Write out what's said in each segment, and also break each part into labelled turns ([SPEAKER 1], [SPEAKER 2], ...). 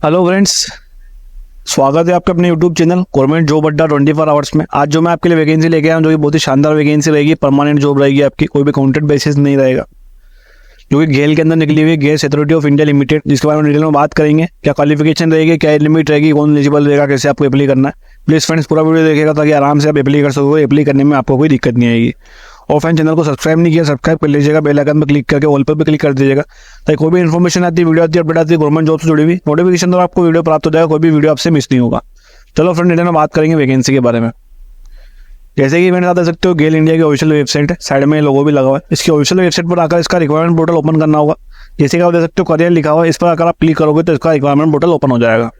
[SPEAKER 1] Hello friends, स्वागत है आपके अपने यूट्यूब चैनल गवर्नमेंट जॉब अड्डा 24 आवर्स में। आज जो मैं आपके लिए वैकेंसी लेके आया हूँ, जो कि बहुत ही शानदार वैकेंसी रहेगी, परमानेंट जॉब रहेगी आपकी, कोई भी कॉन्ट्रैक्ट बेसिस नहीं रहेगा, जो कि गेल के अंदर निकली हुई है, gas authority of India limited, जिसके बारे में डिटेल में बात करेंगे। क्या क्वालिफिकेशन रहेगी, क्या एज लिमिट रहेगी, कौन एलिजिबल रहेगा, कैसे आपको अप्लाई करना है। प्लीज़ फ्रेंड्स पूरा वीडियो देखिएगा ताकि आराम से आप अप्लाई कर सकोगे, अप्लाई करने में आपको कोई दिक्कत नहीं आएगी। और फ्रेंड चैनल को सब्सक्राइब नहीं किया, सब्सक्राइब कर लीजिएगा, बेल आइकन पर क्लिक करके ऑल पर भी क्लिक कर दीजिएगा ताकि कोई भी इन्फॉर्मेशन आती है, वीडियो आती है, अपडेट आती है गवर्नमेंट जॉब से जुड़ी हुई, नोटिफिकेशन तो आपको वीडियो प्राप्त हो जाएगा, कोई भी वीडियो आपसे मिस नहीं होगा। चलो फ्रेंड डिटेल में बात करेंगे वैकेंसी के बारे में। जैसे कि मैंने आप देख सकते हो, गेल इंडिया की ऑफिशियल वेबसाइट है, साइड में लोगो भी लगा हुआ है। इसकी ऑफिशियल वेबसाइट पर आकर इसका रिक्वायरमेंट पोर्टल ओपन करना होगा। जैसे कि आप देख सकते हो करियर लिखा हुआ है, इस पर अगर आप क्लिक करोगे तो इसका रिक्वायरमेंट पोर्टल ओपन हो जाएगा।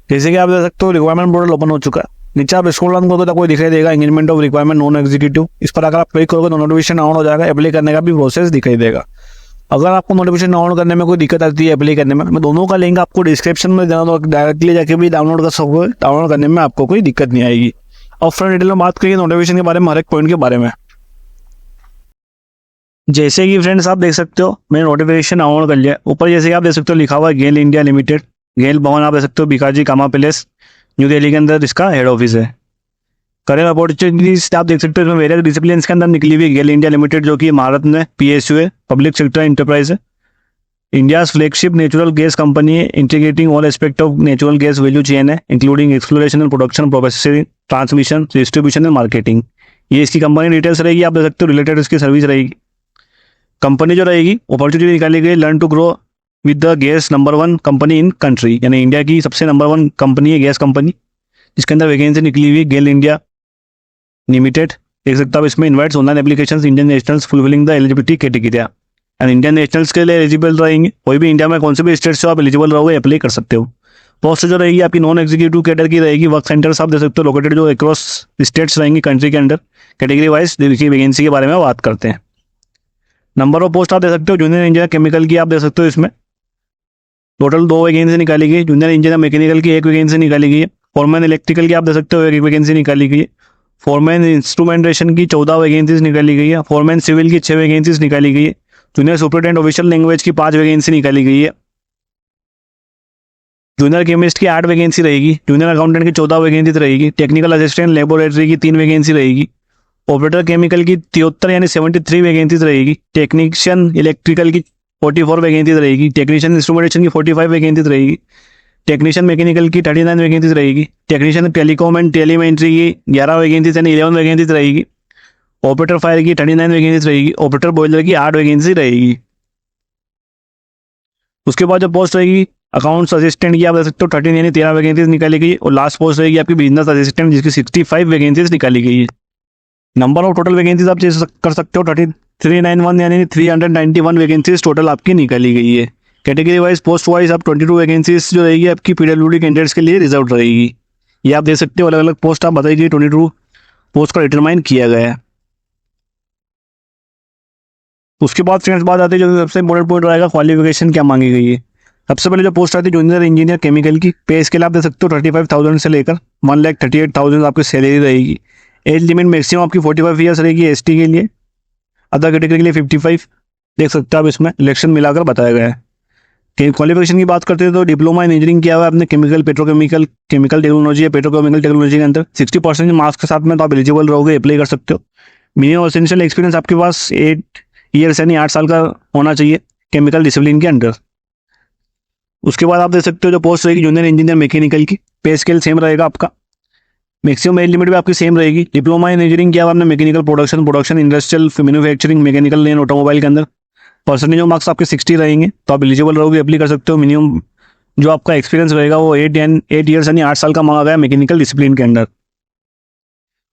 [SPEAKER 1] जैसे कि आप देख सकते हो रिक्वायरमेंट पोर्टल ओपन हो चुका है। नीचे आप स्क्रॉल डाउन करोगे तो कोई दिखाई देगा engagement of requirement non executive. इस पर अगर आप क्लिक करोगे तो नोटिफिकेशन ऑन हो जाएगा, अप्लाई करने का भी प्रोसेस दिखाई देगा। अगर आपको नोटिफिकेशन ऑन करने में कोई दिक्कत आती है अप्लाई करने में, मैं दोनों का लिंक आपको डिस्क्रिप्शन में देना, तो डायरेक्टली जाके भी डाउनलोड कर सकोगे। डाउनलोड करने में आपको कोई दिक्कत नहीं आएगी। और फ्रेंड डिटेल में बात करिए नोटिफिकेशन के बारे में, हर एक पॉइंट के बारे में। जैसे कि फ्रेंड्स आप देख सकते हो, मैंने नोटिफिकेशन ऑन कर लिया। ऊपर जैसे कि आप देख सकते हो लिखा हुआ है गेल इंडिया लिमिटेड, गेल भवन आप देख सकते हो, बीकाजी कामा पैलेस, न्यू दिल्ली के अंदर इसका हेड ऑफिस है। करियर अपॉर्चुनिटीज आप देख सकते हो, इसमें वेरियस डिसिप्लिन के अंदर निकली हुई गेल इंडिया लिमिटेड, जो कि भारत में PSU है, पब्लिक सेक्टर इंटरप्राइज है, India flagship natural gas company है, integrating all aspect of natural gas value chain है, including exploration and production, processing, transmission, distribution and marketing. ये इसकी कंपनी डिटेल्स रहेगी, आप देख सकते हो रिलेटेड इसकी सर्विस रहेगी। कंपनी जो रहेगी, अपॉर्चुनिटी निकाली गई learn to grow with the gas number 1 company in country, यानी इंडिया की सबसे नंबर 1 कंपनी है गैस कंपनी, जिसके अंदर वैकेंसी निकली हुई गेल इंडिया लिमिटेड। देख सकते हो आप इसमें invites online applications Indian nationals fulfilling the eligibility criteria, and Indian nationals के लिए एलिजिबल रहेंगे। कोई भी इंडिया में कौन से भी स्टेट से आप एलिजिबल रहोगे, अप्लाई कर सकते हो। पोस्ट जो रहेगी आपकी नॉन एग्जीक्यूटिव कैडर की रहेगी। वर्क सेंटर्स आप देख सकते हो लोकेटेड जो अक्रॉस स्टेट्स रहेंगी कंट्री के अंदर। कैटेगरी वाइज देखिए वैकेंसी के बारे में बात करते हैं। नंबर ऑफ पोस्ट आप देख सकते हो, जूनियर इंजीनियर केमिकल की आप देख सकते हो, इसमें टोटल 2 वैकेंसी निकाली गई। जूनियर इंजीनियर मैकेनिकल की 1 वैकेंसी निकाली गई है। फॉरमैन इलेक्ट्रिकल की आप देख सकते हो 1 वैकेंसी निकाली गई है। फॉरमैन इंस्ट्रूमेंटेशन की 14 वैकेंसीज निकाली गई है। फॉरमैन सिविल की 6 वैकेंसीज निकाली गई है। जूनियर सुपरिटेंडेंट ऑफिशियल लैंग्वेज की 5 वैकेंसी निकाली गई है। जूनियर केमिस्ट की 8 वैकेंसी रहेगी। जूनियर अकाउंटेंट की 14 वैकेंसी रहेगी। टेक्निकल असिस्टेंट लेबोरेटरी की 3 वैकेंसी रहेगी। ऑपरेटर केमिकल की 73 यानी 73 वैकेंसीज रहेगी। टेक्नीशियन इलेक्ट्रिकल की 44 वैकेंसीज रहेगी। टेक्नीशियन इंस्ट्रूमेंटेशन की 45 वैकेंसीज रहेगी। टेक्नीशियन मैकेनिकल की 39 वैकेंसीज रहेगी। टेक्नीशियन टेलीकॉम एंड टेलीमेंट्री की 11 वैकेंसीज यानी 11 वैकेंसीज रहेगी। ऑपरेटर फायर की 39 वैकेंसीज रहेगी। ऑपरेटर बॉयलर की 8 वैकेंसी रहेगी। उसके बाद जो पोस्ट रहेगी अकाउंट्स असिस्टेंट की आप देख सकते हो 13 यानी 13 वैकेंसीज निकाली गई। और लास्ट पोस्ट रहेगी आपकी बिजनेस असिस्टेंट, जिसकी 65 वैकेंसीज निकाली गई है। नंबर ऑफ टोटल वैकेंसीज आप चेक कर सकते हो 391 यानी 391 वैकेंसीज टोटल आपकी निकाली गई है। कैटेगरी वाइज पोस्ट वाइज आप 22 वैकेंसीज जो रहेगी आपकी PWD कैंडिडेट्स के लिए रिजर्व रहेगी। ये आप देख सकते हो अलग अलग पोस्ट आप बताइए 22 पोस्ट का डिटरमाइन किया गया है। उसके बाद फ्रेंड्स बात आती है जो सबसे इंपॉर्टेंट पॉइंट रहेगा, क्वालिफिकेशन क्या मांगी गई है। सबसे पहले जो पोस्ट आती है जूनियर इंजीनियर केमिकल की, पे स्केल आप देख सकते हो 35,000 से लेकर 1,38,000 आपकी सैलरी रहेगी। एज लिमिट मैक्सिमम आपकी 45 ईयर्स रहेगी ST के लिए, अदर कैटेगरी के लिए 55। देख सकते हो आप इसमें इलेक्शन मिलाकर बताया गया है। क्वालिफिकेशन की बात करते हैं तो डिप्लोमा इन इंजीनियरिंग किया हुआ है आपने केमिकल पेट्रोकेमिकल केमिकल टेक्नोलॉजी या पेट्रोकेमिकल टेक्नोलॉजी के अंदर 60% मार्क्स के साथ में तो आप एलिजिबल रहोगे, अप्लाई कर सकते हो। मिनिमम एसेंशियल एक्सपीरियंस आपके पास 8 ईयर्स यानी 8 साल का होना चाहिए केमिकल डिसिप्लिन के अंडर। उसके बाद आप देख सकते हो जो पोस्ट रहेगी जूनियर इंजीनियर मैकेनिकल की, पे स्केल सेम रहेगा आपका। मैक्सिमम एज लिमिट भी आपकी सेम रहेगी। डिप्लोमा इन इंजीनियरिंग किया हुआ आपने mechanical production industrial manufacturing mechanical and automobile के अंदर, परसेंटेज ऑफ मार्क्स आपके 60 रहेंगे तो आप एलिजिबल रहोगे, अप्लाई कर सकते हो। मिनिमम जो आपका एक्सपीरियंस रहेगा वो 8 ईयर्स यानी 8 साल का मांगा गया मैकेनिकल डिसिप्लिन के अंदर।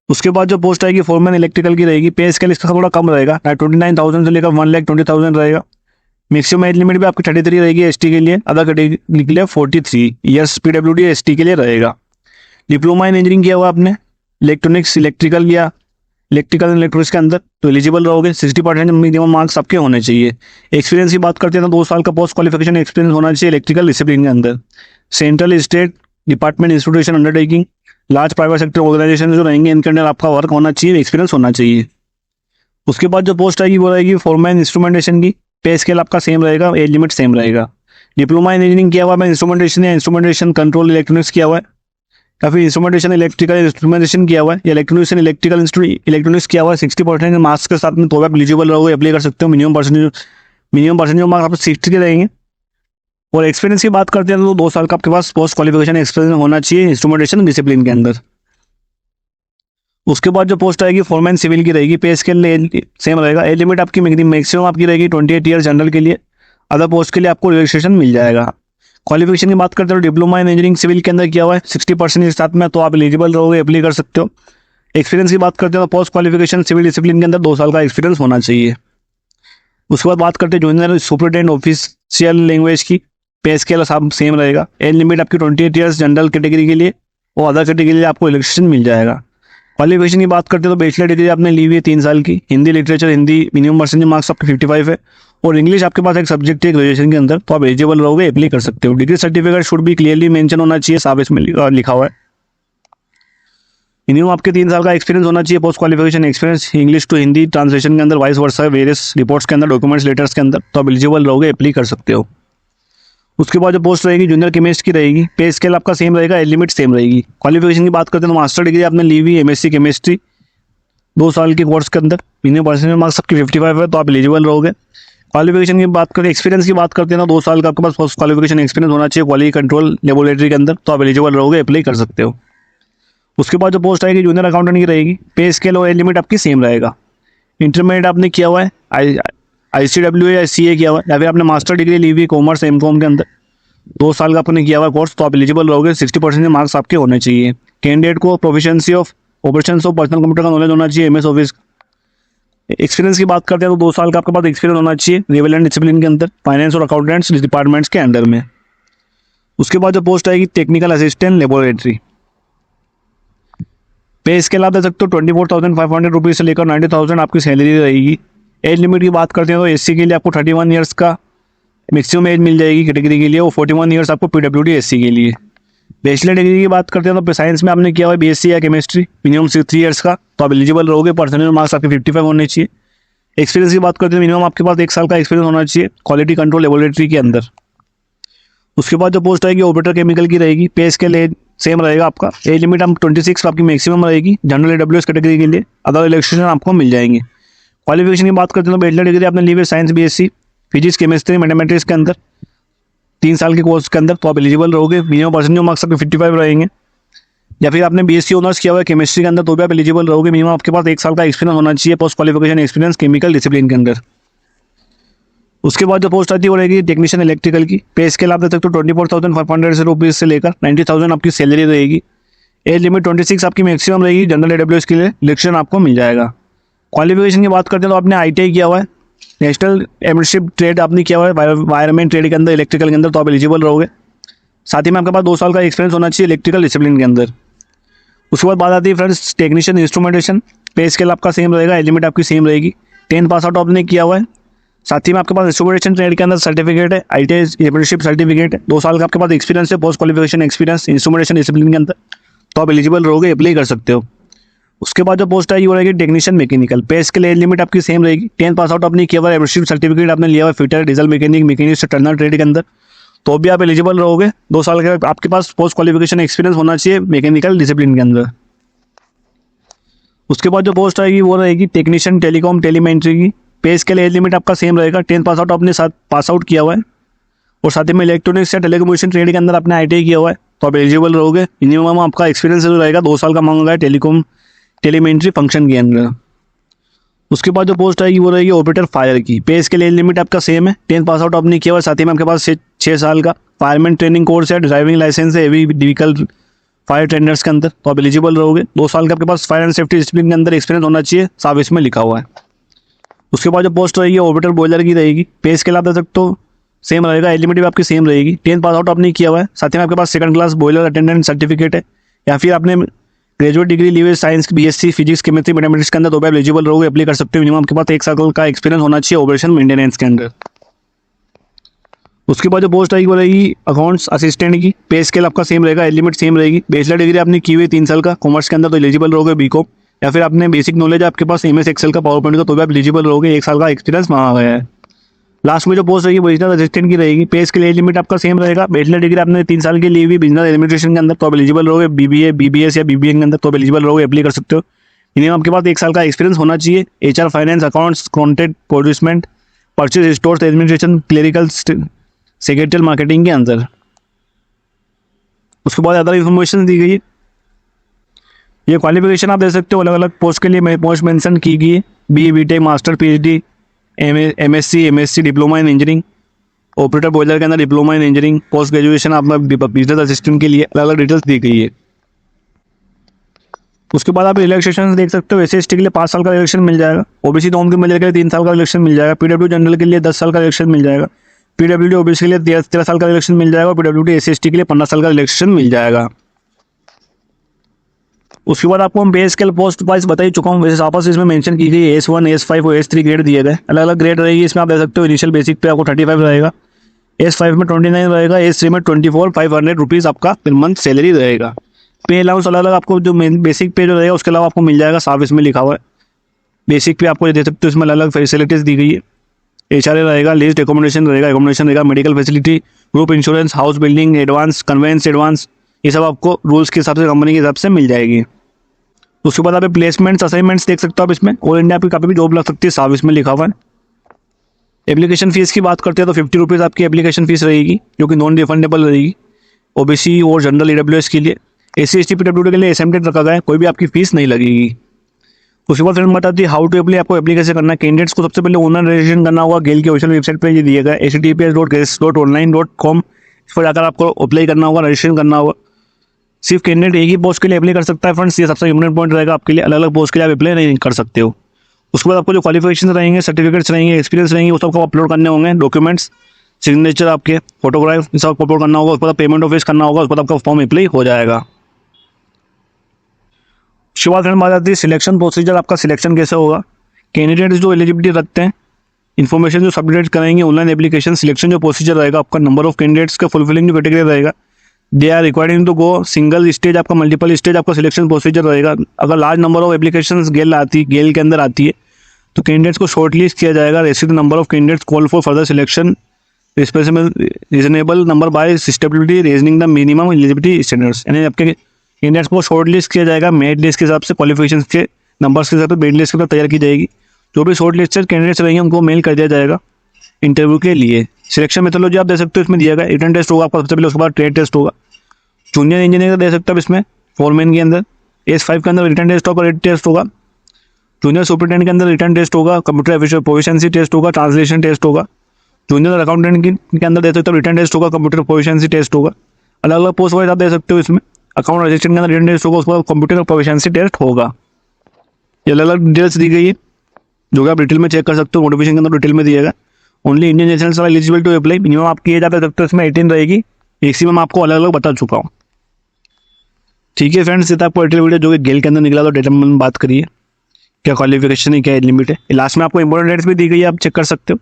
[SPEAKER 1] उसके बाद जो पोस्ट आएगी फॉरमैन इलेक्ट्रिकल की रहेगी। पे स्केल इसका थोड़ा कम रहेगा, 29,000 से लेकर 1,20,000 रहेगा। मैक्सिमम एज लिमिट भी आपकी 33 रहेगी ST के लिए, अदर कैटेगरी के लिए 43 ईयर्स PWD ST के लिए रहेगा। डिप्लोमा इन इंजीनियरिंग किया हुआ आपने इलेक्ट्रॉनिक्स इलेक्ट्रिकल या इलेक्ट्रिकल इलेक्ट्रॉनिक्स के अंदर तो एलिजिबल रहोगे। 60% मिनिमम मार्क्स आपके होने चाहिए। एक्सपीरियंस की बात करते हैं तो 2 साल का पोस्ट क्वालिफिकेशन एक्सपीरियंस होना चाहिए इलेक्ट्रिकल डिसिप्लिन के अंदर। Central state department institution undertaking large private sector organisation जो रहेंगे इनके अंदर आपका वर्क होना चाहिए, एक्सपीरियंस होना चाहिए। उसके बाद जो पोस्ट आएगी वो रहेगी फॉरमैन इंस्ट्रूमेंटेशन की। पे स्केल आपका सेम रहेगा, एज लिमिट सेम रहेगा। डिप्लोमा इन इंजीनियरिंग किया हुआ है, इंस्ट्रूमेंटेशन या इंस्ट्रूमेंटेशन कंट्रोल इलेक्ट्रॉनिक्स किया हुआ है, या फिर इंस्ट्रूमेंटेशन इलेक्ट्रिकल इंस्ट्रूमेंटेशन किया हुआ है, या इलेक्ट्रॉनिक्स इलेक्ट्रिकल इलेक्ट्रॉनिक्स किया हुआ है 60% मार्क्स के साथ में, तो आप एलिजिबल रहोगे, अप्लाई कर सकते हो। मिनिमम परसेंटेज मार्क्स आपको 60 के रहेंगे। और एक्सपीरियंस की बात करते हैं तो 2 साल का आपके पास पोस्ट क्वालिफिकेशन एक्सपीरियंस होना चाहिए इंस्ट्रूमेंटेशन डिसिप्लिन के अंदर। उसके बाद जो पोस्ट आएगी फॉरमैन सिविल की रहेगी। पे स्केल सेम रहेगा। एज लिमिट आपकी मैक्सिमम आपकी रहेगी 28 ईयर जनरल के लिए। अदर पोस्ट के लिए आपको रिलैक्सेशन मिल जाएगा। क्वालिफिकेशन की बात करते हो डिप्लोमा इन इंजीनियरिंग सिविल के अंदर किया हुआ है 60% के साथ में, तो आप एलिजिबल रहोगे, अप्लाई कर सकते हो। एक्सपीरियंस की बात करते हो तो पोस्ट क्वालिफिकेशन सिविल डिसिप्लिन के अंदर 2 साल का एक्सपीरियंस होना चाहिए। उसके बाद बात करते हैं जूनियर सुपरिटेंडेंट ऑफिशियल लैंग्वेज की। पे स्केल सब सेम रहेगा। एज लिमिट आपकी 28 ईयर्स जनरल कैटेगरी के लिए, और अदर कैटेगरी के लिए आपको रिलैक्सेशन मिल जाएगा। क्वालिफिकेशन की बात करते हो तो बैचलर डिग्री आपने ली हुई है 3 साल की। Hindi literature Hindi minimum percentage marks आपके 55 है, और इंग्लिश आपके पास एक सब्जेक्ट है ग्रेजुएशन के अंदर, तो आप एलिजिबल रहोगे, अप्लाई कर सकते हो। डिग्री सर्टिफिकेट शुड भी क्लियरली मेंशन होना चाहिए, साफ इसमें लिखा हुआ है। मिनिमम आपके 3 साल का एक्सपीरियंस होना चाहिए। Post qualification experience English to Hindi translation के अंदर, वाइस वर्सा वेरियस रिपोर्ट्स के अंदर, डॉक्यूमेंट्स लेटर्स के अंदर, तो आप एलिजिबल रहोगे, अप्लाई कर सकते हो। उसके बाद जो पोस्ट रहेगी जूनियर केमिस्ट की रहेगी। पे स्केल आपका सेम रहेगा, एज लिमिट सेम रहेगी। क्वालिफिकेशन की बात करते हैं तो मास्टर डिग्री आपने ली हुई एमएससी केमिस्ट्री 2 साल के कोर्स के अंदर, मिनिमम परसेंटेज मार्क्स आपकी 55 है, तो आप एलिजिबल रहोगे। क्वालिफिकेशन की बात करें, एक्सपीरियंस की बात करते हैं ना, 2 साल का आपके पास पोस्ट क्वालिफिकेशन एक्सपीरियंस होना चाहिए क्वालिटी कंट्रोल लेबोरेटरी के अंदर, तो आप एलिजिबल रहोगे, अप्लाई कर सकते हो। उसके बाद जो पोस्ट आएगी जूनियर अकाउंटेंट की रहेगी। पे स्केल और एज लिमिट आपकी सेम रहेगा। इंटरमीडिएट आपने किया हुआ है ICW या CA किया हुआ है, या फिर आपने मास्टर डिग्री ली हुई कॉमर्स MCOM के अंदर, 2 साल का आपने किया हुआ कोर्स, तो आप एलिजिबल रहोगे। 60% मार्क्स आपके होने चाहिए। कैंडिडेट को proficiency of operations of personal computer का नॉलेज होना चाहिए, MS ऑफिस। एक्सपीरियंस की बात करते हैं तो 2 साल का आपके पास एक्सपीरियंस होना चाहिए रिलेवेंट डिसिप्लिन के अंदर, फाइनेंस और अकाउंटेंट्स डिपार्टमेंट्स के अंडर में। उसके बाद जो पोस्ट आएगी टेक्निकल असिस्टेंट लेबोरेटरी। पे स्केल आप दे सकते हो 24,500 रुपीज़ से लेकर 90,000 आपकी सैलरी रहेगी। एज लिमिट की बात करते हैं तो SC के लिए आपको 31 ईयर्स का मैक्सिमम एज मिल जाएगी कैटेगरी के लिए, और 41 ईयर्स आपको PWD SC के लिए। बैचलर डिग्री की बात करते हैं तो साइंस में आपने किया हुआ है BSc या केमिस्ट्री मिनिमम 3 ईयर्स का, तो आप एलिजिबल रहोगे। परसेंटेज मार्क्स आपके 55 होने चाहिए। एक्सपीरियंस की बात करते हैं मिनिमम आपके पास 1 साल का एक्सपीरियंस होना चाहिए क्वालिटी कंट्रोल लेबोरेटरी के अंदर। उसके बाद जो पोस्ट आएगी ऑपरेटर केमिकल की रहेगी। पे स्केल एज सेम रहेगा आपका। एज लिमिट हम 26 आपकी मैक्सिमम रहेगी जनरल AWS कैटेगरी के लिए, अदर इलेक्ट्रिशियन आपको मिल जाएंगे। क्वालिफिकेशन की बात करते हैं तो बैचलर डिग्री आपने ली हुई science BSc physics chemistry mathematics के अंदर 3 साल के कोर्स के अंदर, तो आप एलिजिबल रहोगे। मिनिमम परसेंटेज मार्क्स आपके 55 रहेंगे। या फिर आपने BSc ऑनर्स किया हुआ है केमिस्ट्री के अंदर, तो भी आप एलिजिबल रहोगे। मिनिमम आपके पास 1 साल का एक्सपीरियंस होना चाहिए post qualification experience chemical discipline के अंदर। उसके बाद जो पोस्ट आती है वो रहेगी टेक्नीशियन इलेक्ट्रिकल की। पे स्केल आप देख सकते हो 24,500 रुपीज़ से लेकर 90,000 आपकी सैलरी रहेगी। एज लिमिट 26 आपकी मैक्सिमम रहेगी जनरल AWS के लिए, इलेक्शन आपको मिल जाएगा। क्वालिफिकेशन की बात करते हैं तो आपने ITI किया हुआ है, नेशनल एमरशिप ट्रेड आपने किया हुआ है वायरमैन ट्रेड के अंदर, इलेक्ट्रिकल के अंदर, तो आप एलिजिबल रहोगे। साथ ही में आपके पास 2 साल का एक्सपीरियंस होना चाहिए इलेक्ट्रिकल डिसिप्लिन के अंदर। उसके बाद बात आती है फ्रेंड्स टेक्नीशियन इंस्ट्रूमेंटेशन। पे स्केल आपका सेम रहेगा, एज लिमिट आपकी सेम रहेगी। 10 पास आउट आपने किया हुआ है। साथ ही में आपके पास इंस्ट्रूमेंटेशन ट्रेड के अंदर सर्टिफिकेट है, ITI एमरशिप सर्टिफिकेट है। 2 साल का आपके पास एक्सपीरियंस है post qualification experience instrumentation discipline के अंदर, तो आप एलिजिबल रहोगे, अप्लाई कर सकते हो। उसके बाद जो पोस्ट आएगी वो रहेगी टेक्नीशियन मैकेनिकल। पे स्केल एज लिमिट आपकी सेम रहेगी। 10 पास आउट आपने किया हुआ है, एमरशिप सर्टिफिकेट आपने लिया हुआ है fitter diesel mechanic machinist turner trade के अंदर, तो भी आप एलिजिबल रहोगे। 2 साल के आपके पास पोस्ट क्वालिफिकेशन एक्सपीरियंस होना चाहिए मैकेनिकल डिसिप्लिन के अंदर। उसके बाद जो पोस्ट आएगी वो रहेगी टेक्नीशियन टेलीकॉम टेलीमेंट्री की। पे स्केल एज लिमिट आपका सेम रहेगा। 10 पास आउट आपने पास आउट किया हुआ है, और साथ ही में इलेक्ट्रॉनिक्स या टेलीकम्युनिकेशन ट्रेड के अंदर आपने ITI किया हुआ है, तो आप एलिजिबल रहोगे। मिनिमम आपका एक्सपीरियंस रहेगा 2 साल का मांगा है टेलीकॉम टेलीमेंट्री फंक्शन के अंदर। उसके बाद जो पोस्ट आएगी वो रहेगी ऑपरेटर फायर की। पे स्केल एज लिमिट आपका सेम है। 10 पास आउट आपने किया हुआ है, साथ ही में आपके पास 6 साल का फायरमैन ट्रेनिंग कोर्स है, ड्राइविंग लाइसेंस है हेवी व्हीकल फायर टेंडर्स के अंदर, तो आप एलिजिबल रहोगे। 2 साल का आपके पास फायर एंड सेफ्टी डिसिप्लिन के अंदर एक्सपीरियंस होना चाहिए, साफ इसमें लिखा हुआ है। उसके बाद जो पोस्ट रहेगी ऑपरेटर बॉयलर की रहेगी। पे स्केल आप देख सकते हो सेम रहेगा, एज लिमिट भी आपकी सेम रहेगी। 10 पास आउट आपने किया हुआ है, साथ ही में आपके पास 2nd class boiler attendant certificate है, या फिर आपने ग्रेजुएट डिग्री ली हुई science BSc physics chemistry mathematics के अंदर, तो भी आप एलिजिबल रहोगे, अप्लाई कर सकते हो। मिनिमम आपके पास 1 साल का एक्सपीरियंस होना चाहिए ऑपरेशन मेंटेनेंस के अंदर। उसके बाद जो पोस्ट आएगी वो रहेगी अकाउंट्स असिस्टेंट की। पे स्केल आपका सेम रहेगा, एज लिमिट सेम रहेगी। बैचलर डिग्री आपने की हुई 3 साल का कॉमर्स के अंदर, तो एलिजिबल रहोगे BCom, या फिर आपने बेसिक नॉलेज आपके पास MS Excel का पावर पॉइंट का, तो भी आप एलिजिबल रहोगे। 1 साल का एक्सपीरियंस मांगा गया है। लास्ट में जो पोस्ट रहेगी बिजनेस असिस्टेंट की रहेगी। पे स्केल एज लिमिट आपका सेम रहेगा। बैचलर डिग्री आपने 3 साल की ली हुई बिजनेस एडमिनिस्ट्रेशन के अंदर तो आप एलिजिबल रहोगे। बीबीए, बीबीएस या बीबीए के अंदर तो आप एलिजिबल रहोगे, अप्लाई कर सकते हो। मिनिमम आपके पास 1 साल का एक्सपीरियंस होना चाहिए। HR, finance, accounts, content, procurement, purchase, stores, administration, clerical, secretarial, marketing के अंदर। उसके बाद अदर इन्फॉर्मेशन दी गई है। ये क्वालिफिकेशन आप दे सकते हो अलग अलग पोस्ट के लिए पोस्ट मेंशन की गई है। BE, BTech, master, PhD, MSc, diploma in engineering, operator boiler के अंदर diploma in engineering, post graduation आपका बिजनेस असिस्टेंट के लिए अलग अलग डिटेल्स दी गई है। उसके बाद आप रिलैक्सेशन देख सकते हो। SC/ST के लिए 5 साल का रिलैक्सेशन मिल जाएगा। OBC नॉन क्रिमिनल के लिए 3 साल का रिलैक्सेशन मिल जाएगा। PWD जनरल के लिए 10 साल का रिलैक्सेशन मिल जाएगा। PWD OBC के लिए 13 साल का रिलैक्सेशन मिल जाएगा। PWD SC/ST के लिए 15 साल का रिलैक्सेशन मिल जाएगा। उसके बाद आपको हम पे स्केल पोस्ट वाइज बता ही चुका हूँ। वैसे आपस इसमें मेंशन की गई S1, S5 और S3 ग्रेड दिए गए। अलग अलग ग्रेड रहेगी इसमें, आप देख सकते हो। इनिशियल बेसिक पे आपको 35 रहेगा, S5 में 29 रहेगा, S3 में 24,500 रुपीज़ आपका पर मंथ सैलरी रहेगा। पे अलाउंस अलग अलग आपको जो मेन बेसिक पे जो रहेगा उसके अलावा आपको मिल जाएगा, साफ इसमें लिखा हुआ है। बेसिक पे आपको ये दे सकते हो, इसमें अलग अलग फैसिलिटीज़ दी गई है। HRA रहेगा, लीज एकोमोडेशन रहेगा, medical facility, group insurance, house building advance, conveyance advance, ये सब आपको रूल्स के हिसाब से, कंपनी के हिसाब से मिल जाएगी। उसके बाद आप प्लेसमेंट्स, असाइनमेंट्स देख सकते हो आप इसमें। ऑल इंडिया आपकी कभी भी जॉब लग सकती है, साफ इसमें लिखा हुआ है। एप्लीकेशन फीस की बात करते हैं तो 50 रुपीज़ आपकी एप्लीकेशन फीस रहेगी, जो कि नॉन रिफंडेबल रहेगी OBC और जनरल EWS के लिए। SC/ST PWD के लिए exempted रखा गया है, कोई भी आपकी फीस नहीं लगेगी। उसके बाद फिर बताती है हाउ टू अप्लाई, आपको अप्लाई कैसे करना है। कैंडिडेट्स को सबसे पहले ऑनलाइन रजिस्ट्रेशन करना होगा। गेल की ऑफिशियल वेबसाइट पर ये दिया गया है https://gas.online.com। इस पर जाकर आपको अप्लाई करना होगा, रजिस्ट्रेशन करना होगा। सिर्फ कैंडिडेट एक ही पोस्ट के लिए अप्लाई कर सकता है फ्रेंड्स, ये सबसे इम्पोर्टेंट पॉइंट रहेगा आपके लिए। अलग अलग पोस्ट के लिए आप अप्लाई नहीं कर सकते हो। उसके बाद आपको जो क्वालिफिकेशन रहेंगे, सर्टिफिकेट्स रहेंगे, एक्सपीरियंस रहेंगे, वो सबको अपलोड करने होंगे। डॉक्यूमेंट्स, सिग्नेचर, आपके फोटोग्राफ, ये सब अपलोड करना होगा। उसके बाद पेमेंट ऑफिस करना होगा। उसके बाद आपका फॉर्म अप्लाई हो जाएगा। उसके बाद बात आती है सिलेक्शन प्रोसीजर। आपका सिलेक्शन कैसे होगा। कैंडिडेट्स जो एलिजिबिलिटी रखते हैं, इन्फॉर्मेशन जो सबमिट करेंगे, ऑनलाइन एप्लीकेशन, सिलेक्शन जो प्रोसीजर रहेगा, आपका नंबर ऑफ कैंडिडेट्स का फुलफिलिंग जो कैटेगरी रहेगा, they are required to go single stage, आपका मल्टीपल स्टेज आपका सिलेक्शन प्रोसीजर रहेगा। अगर large number of applications GAIL के अंदर आती है तो कैंडिडेट्स को शॉर्ट लिस्ट किया जाएगा। Restrict number of candidates call for further selection reasonable number by suitably raising the minimum eligibility standards. यानी आपके कैंडिडेट्स को शॉर्ट लिस्ट किया जाएगा मेरिट लिस्ट के हिसाब से, क्वालिफिकेशन के नंबर्स के हिसाब से मेरिट लिस्ट के साथ तैयार की जाएगी। जो भी शॉर्ट लिस्टेड कैंडिडेट्स रहेंगे उनको मेल कर दिया जाएगा इंटरव्यू के लिए। सिलेक्शन मेथोलॉजी आप दे सकते हो, इसमें दिया गया रिटन टेस्ट होगा आपका सबसे पहले, उसके बाद ट्रेड टेस्ट होगा। जूनियर इंजीनियर का दे सकते हो इसमें, फोरमैन के अंदर S5 के अंदर रिटन टेस्ट होगा, रेड टेस्ट होगा। जूनियर सुपरिटेंडेंट के अंदर रिटन टेस्ट होगा, कंप्यूटर एफिशिएंसी प्रोफिशिएंसी टेस्ट होगा, ट्रांसलेशन टेस्ट होगा। जूनियर अकाउंटेंट के अंदर दे सकते हो रिटन टेस्ट होगा, कंप्यूटर प्रोफिशिएंसी टेस्ट होगा। अलग अलग पोस्ट वाइज आप दे सकते हो इसमें। अकाउंट असिस्टेंट के अंदर रिटन टेस्ट होगा, उसके बाद कंप्यूटर प्रोफिशिएंसी टेस्ट होगा। ये अलग अलग डिटेल्स दी गई है जो कि आप डिटेल में चेक कर सकते हो। नोटिफिकेशन के अंदर डिटेल में दिएगा। Only Indian nationals are eligible to apply. Minimum आपकी एज आप दे सकते हो इसमें 18 रहेगी। मैक्सिमम आपको अलग अलग बता चुका हूँ। ठीक है फ्रेंड्स, ये था आपको डिटेल वीडियो जो कि गेल के अंदर निकला, तो डेटा में बात करिए क्या क्वालिफिकेशन है, क्या एज लिमिट है। लास्ट में आपको इंपॉर्टेंट डेट्स भी दी गई है, आप चेक कर सकते हो।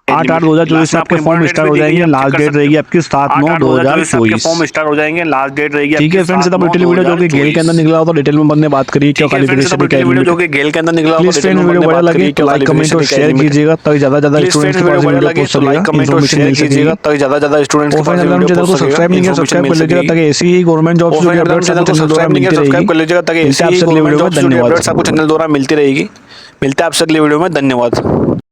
[SPEAKER 1] 8/8/2024 से आपके फॉर्म स्टार्ट हो जाएंगे। लास्ट डेट रहेगी आपकी 7/9/2024
[SPEAKER 2] फॉर्म स्टार्ट हो जाएंगे। लास्ट डेट रहेगी।
[SPEAKER 1] ठीक है फ्रेंड्स, अब डिटेल वीडियो जो कि गेल के अंदर निकला हो तो डिटेल में बनने बात करिए क्या क्वालिफिकेशन है, क्या
[SPEAKER 2] वीडियो जो कि गेल के अंदर निकला हो।
[SPEAKER 1] प्लीज फ्रेंड वीडियो बढ़िया लगे तो लाइक कमेंट और शेयर कीजिएगा ताकि ज्यादा ज्यादा स्टूडेंट्स के पास वीडियो पहुंच सके,
[SPEAKER 2] लाइक कमेंट और शेयर कीजिएगा ताकि ज्यादा ज्यादा स्टूडेंट्स के पास
[SPEAKER 1] वीडियो चैनल को सब्सक्राइब नहीं किया, सब्सक्राइब कर लीजिएगा ताकि ऐसी ही गवर्नमेंट जॉब्स की अपडेट्स आपको चैनल द्वारा मिलती रहेगी।
[SPEAKER 2] कर लीजिएगा ताकि ऐसी ही गवर्नमेंट जॉब्स की अपडेट्स आपको चैनल द्वारा मिलती रहेगी। मिलते हैं आपसे अगली वीडियो में। धन्यवाद।